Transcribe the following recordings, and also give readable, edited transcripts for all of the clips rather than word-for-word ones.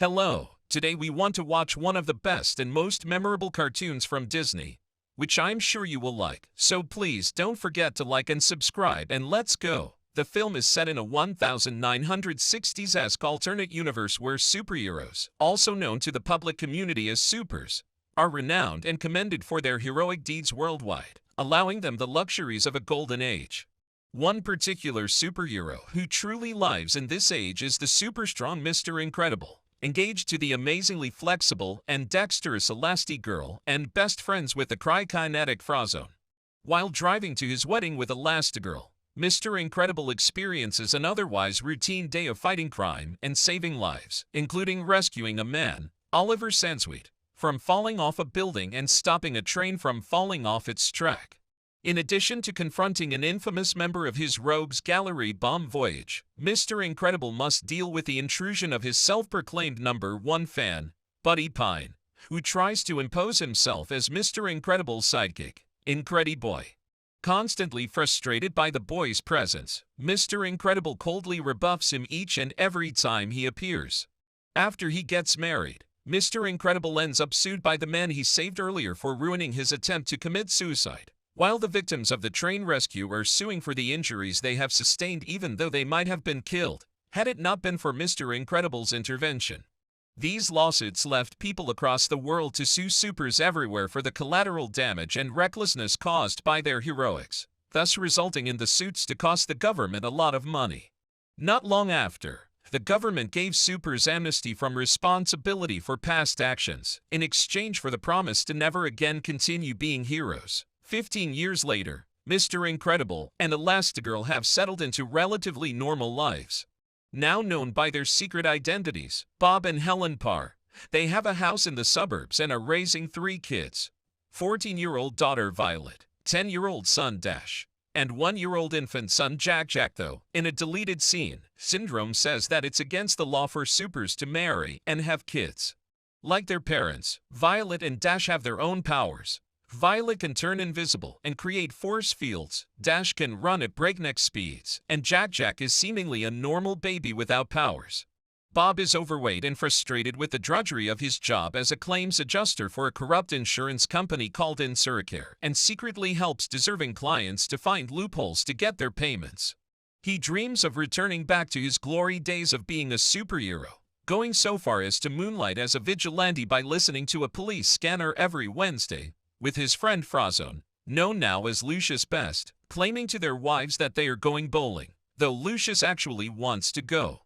Hello, today we want to watch one of the best and most memorable cartoons from Disney, which I'm sure you will like, so please don't forget to like and subscribe and let's go. The film is set in a 1960s-esque alternate universe where superheroes, also known to the public community as supers, are renowned and commended for their heroic deeds worldwide, allowing them the luxuries of a golden age. One particular superhero who truly lives in this age is the super-strong Mr. Incredible, engaged to the amazingly flexible and dexterous Elastigirl and best friends with the cry-kinetic Frozone. While driving to his wedding with Elastigirl, Mr. Incredible experiences an otherwise routine day of fighting crime and saving lives, including rescuing a man, Oliver Sansweet, from falling off a building and stopping a train from falling off its track. In addition to confronting an infamous member of his rogues gallery bomb voyage, Mr. Incredible must deal with the intrusion of his self-proclaimed #1 fan, Buddy Pine, who tries to impose himself as Mr. Incredible's sidekick, Incrediboy. Constantly frustrated by the boy's presence, Mr. Incredible coldly rebuffs him each and every time he appears. After he gets married, Mr. Incredible ends up sued by the man he saved earlier for ruining his attempt to commit suicide, while the victims of the train rescue are suing for the injuries they have sustained even though they might have been killed, had it not been for Mr. Incredible's intervention. These lawsuits left people across the world to sue supers everywhere for the collateral damage and recklessness caused by their heroics, thus resulting in the suits to cost the government a lot of money. Not long after, the government gave supers amnesty from responsibility for past actions, in exchange for the promise to never again continue being heroes. 15 years later, Mr. Incredible and Elastigirl have settled into relatively normal lives. Now known by their secret identities, Bob and Helen Parr, they have a house in the suburbs and are raising 3 kids. 14-year-old daughter Violet, 10-year-old son Dash, and 1-year-old infant son Jack. Though, in a deleted scene, Syndrome says that it's against the law for supers to marry and have kids. Like their parents, Violet and Dash have their own powers. Violet can turn invisible and create force fields, Dash can run at breakneck speeds, and Jack is seemingly a normal baby without powers. Bob is overweight and frustrated with the drudgery of his job as a claims adjuster for a corrupt insurance company called Insuricare, and secretly helps deserving clients to find loopholes to get their payments. He dreams of returning back to his glory days of being a superhero, going so far as to moonlight as a vigilante by listening to a police scanner every Wednesday, with his friend Frozone, known now as Lucius Best, claiming to their wives that they are going bowling, though Lucius actually wants to go.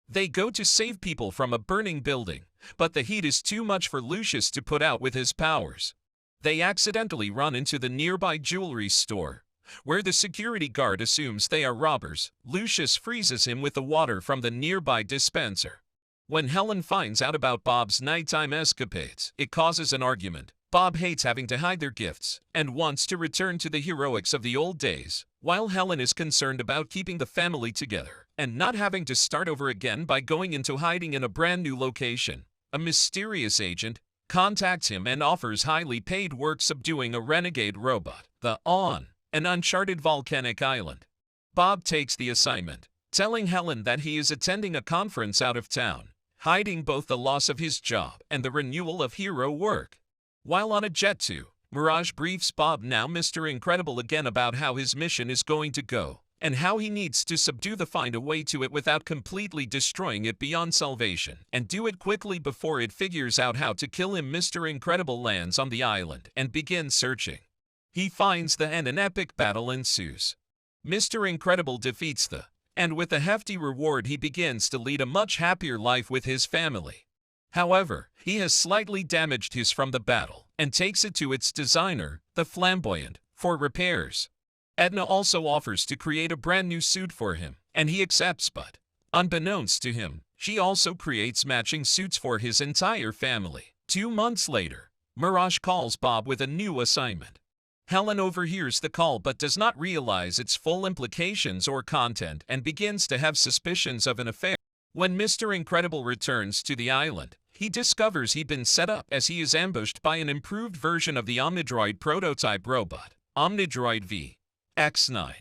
They go to save people from a burning building, but the heat is too much for Lucius to put out with his powers. They accidentally run into the nearby jewelry store, where the security guard assumes they are robbers. Lucius freezes him with the water from the nearby dispenser. When Helen finds out about Bob's nighttime escapades, it causes an argument. Bob hates having to hide their gifts and wants to return to the heroics of the old days, while Helen is concerned about keeping the family together and not having to start over again by going into hiding in a brand new location. A mysterious agent contacts him and offers highly paid work subduing a renegade robot, on an uncharted volcanic island. Bob takes the assignment, telling Helen that he is attending a conference out of town, hiding both the loss of his job and the renewal of hero work. While on a jet to Mirage briefs Bob, now Mr. Incredible, again about how his mission is going to go, and how he needs to find a way to it without completely destroying it beyond salvation, and do it quickly before it figures out how to kill him. Mr. Incredible lands on the island and begins searching. He finds and an epic battle ensues. Mr. Incredible defeats and with a hefty reward he begins to lead a much happier life with his family. However, he has slightly damaged his from the battle and takes it to its designer, the Flamboyant, for repairs. Edna also offers to create a brand new suit for him, and he accepts, but, unbeknownst to him, she also creates matching suits for his entire family. 2 months later, Mirage calls Bob with a new assignment. Helen overhears the call but does not realize its full implications or content and begins to have suspicions of an affair. When Mr. Incredible returns to the island, he discovers he'd been set up as he is ambushed by an improved version of the Omnidroid prototype robot, Omnidroid VX9.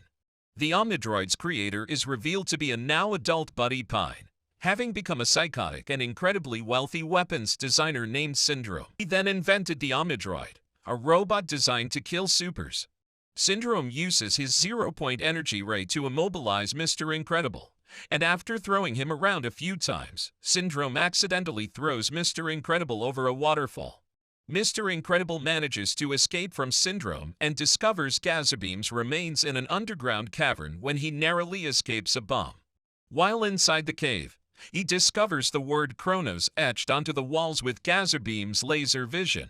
The Omnidroid's creator is revealed to be a now adult Buddy Pine, having become a psychotic and incredibly wealthy weapons designer named Syndrome. He then invented the Omnidroid, a robot designed to kill supers. Syndrome uses his zero-point energy ray to immobilize Mr. Incredible, and after throwing him around a few times, Syndrome accidentally throws Mr. Incredible over a waterfall. Mr. Incredible manages to escape from Syndrome and discovers Gazabeam's remains in an underground cavern when he narrowly escapes a bomb. While inside the cave, he discovers the word Chronos etched onto the walls with Gazabeam's laser vision.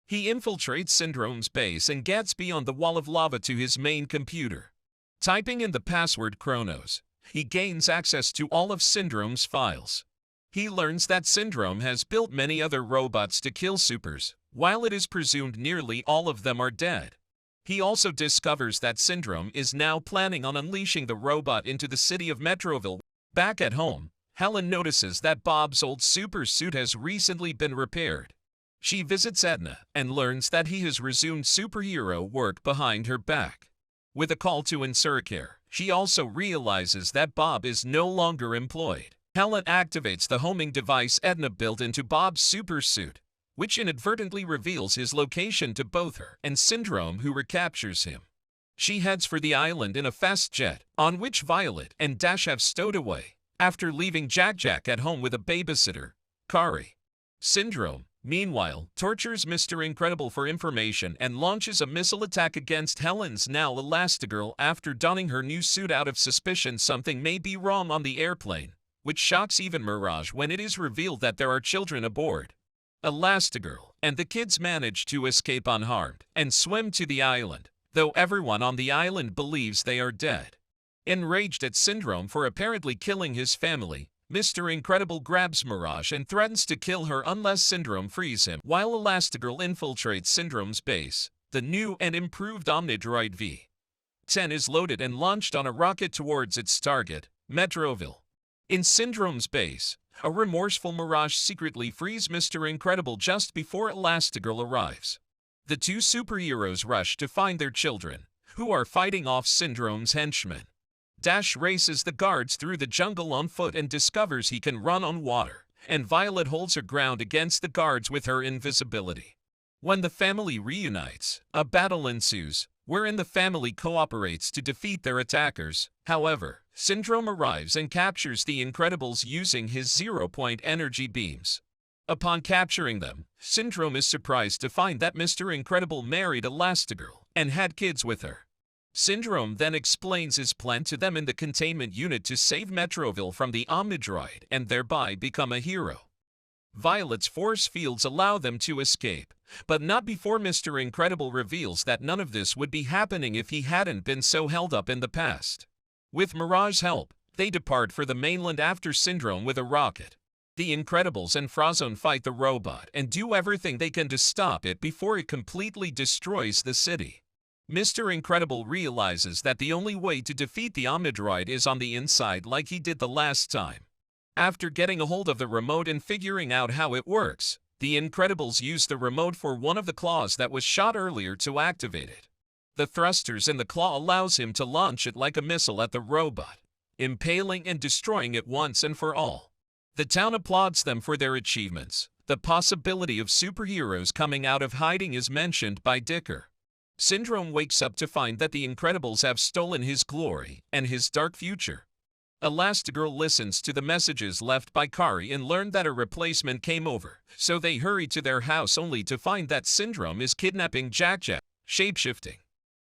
He infiltrates Syndrome's base and gets beyond the wall of lava to his main computer. Typing in the password Chronos, he gains access to all of Syndrome's files. He learns that Syndrome has built many other robots to kill supers, while it is presumed nearly all of them are dead. He also discovers that Syndrome is now planning on unleashing the robot into the city of Metroville. Back at home, Helen notices that Bob's old super suit has recently been repaired. She visits Edna and learns that he has resumed superhero work behind her back. With a call to Insuricare, she also realizes that Bob is no longer employed. Helen activates the homing device Edna built into Bob's super suit, which inadvertently reveals his location to both her and Syndrome, who recaptures him. She heads for the island in a fast jet, on which Violet and Dash have stowed away, after leaving Jack at home with a babysitter, Kari. Syndrome, meanwhile, tortures Mr. Incredible for information and launches a missile attack against Helen's now Elastigirl after donning her new suit out of suspicion something may be wrong on the airplane, which shocks even Mirage when it is revealed that there are children aboard. Elastigirl and the kids manage to escape unharmed and swim to the island, though everyone on the island believes they are dead. Enraged at Syndrome for apparently killing his family, Mr. Incredible grabs Mirage and threatens to kill her unless Syndrome frees him. While Elastigirl infiltrates Syndrome's base, the new and improved Omnidroid V-10 is loaded and launched on a rocket towards its target, Metroville. In Syndrome's base, a remorseful Mirage secretly frees Mr. Incredible just before Elastigirl arrives. The two superheroes rush to find their children, who are fighting off Syndrome's henchmen. Dash races the guards through the jungle on foot and discovers he can run on water, and Violet holds her ground against the guards with her invisibility. When the family reunites, a battle ensues, wherein the family cooperates to defeat their attackers. However, Syndrome arrives and captures the Incredibles using his zero-point energy beams. Upon capturing them, Syndrome is surprised to find that Mr. Incredible married Elastigirl and had kids with her. Syndrome then explains his plan to them in the containment unit to save Metroville from the Omnidroid and thereby become a hero. Violet's force fields allow them to escape, but not before Mr. Incredible reveals that none of this would be happening if he hadn't been so held up in the past. With Mirage's help, they depart for the mainland after Syndrome with a rocket. The Incredibles and Frozone fight the robot and do everything they can to stop it before it completely destroys the city. Mr. Incredible realizes that the only way to defeat the Omnidroid is on the inside like he did the last time. After getting a hold of the remote and figuring out how it works, the Incredibles use the remote for one of the claws that was shot earlier to activate it. The thrusters in the claw allows him to launch it like a missile at the robot, impaling and destroying it once and for all. The town applauds them for their achievements. The possibility of superheroes coming out of hiding is mentioned by Dicker. Syndrome wakes up to find that the Incredibles have stolen his glory and his dark future. Elastigirl listens to the messages left by Kari and learned that a replacement came over, so they hurry to their house only to find that Syndrome is kidnapping Jack, shapeshifting.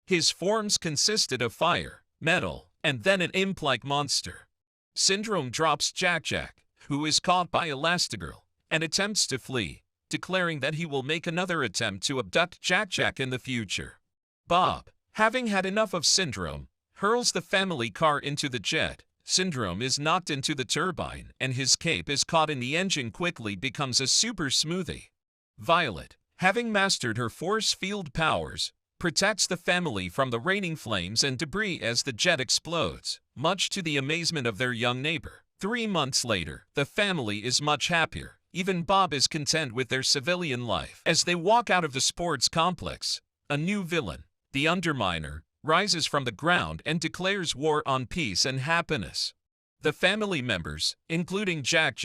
His forms consisted of fire, metal, and then an imp-like monster. Syndrome drops Jack, who is caught by Elastigirl, and attempts to flee, declaring that he will make another attempt to abduct Jack in the future. Bob, having had enough of Syndrome, hurls the family car into the jet. Syndrome is knocked into the turbine, and his cape is caught in the engine quickly becomes a super smoothie. Violet, having mastered her force field powers, protects the family from the raining flames and debris as the jet explodes, much to the amazement of their young neighbor. 3 months later, the family is much happier. Even Bob is content with their civilian life. As they walk out of the sports complex, a new villain, the Underminer, rises from the ground and declares war on peace and happiness. The family members, including Jack,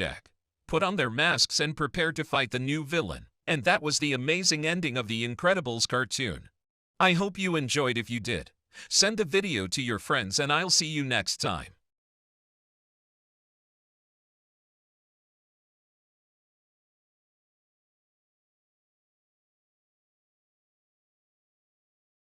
put on their masks and prepared to fight the new villain. And that was the amazing ending of the Incredibles cartoon. I hope you enjoyed. If you did, send the video to your friends and I'll see you next time.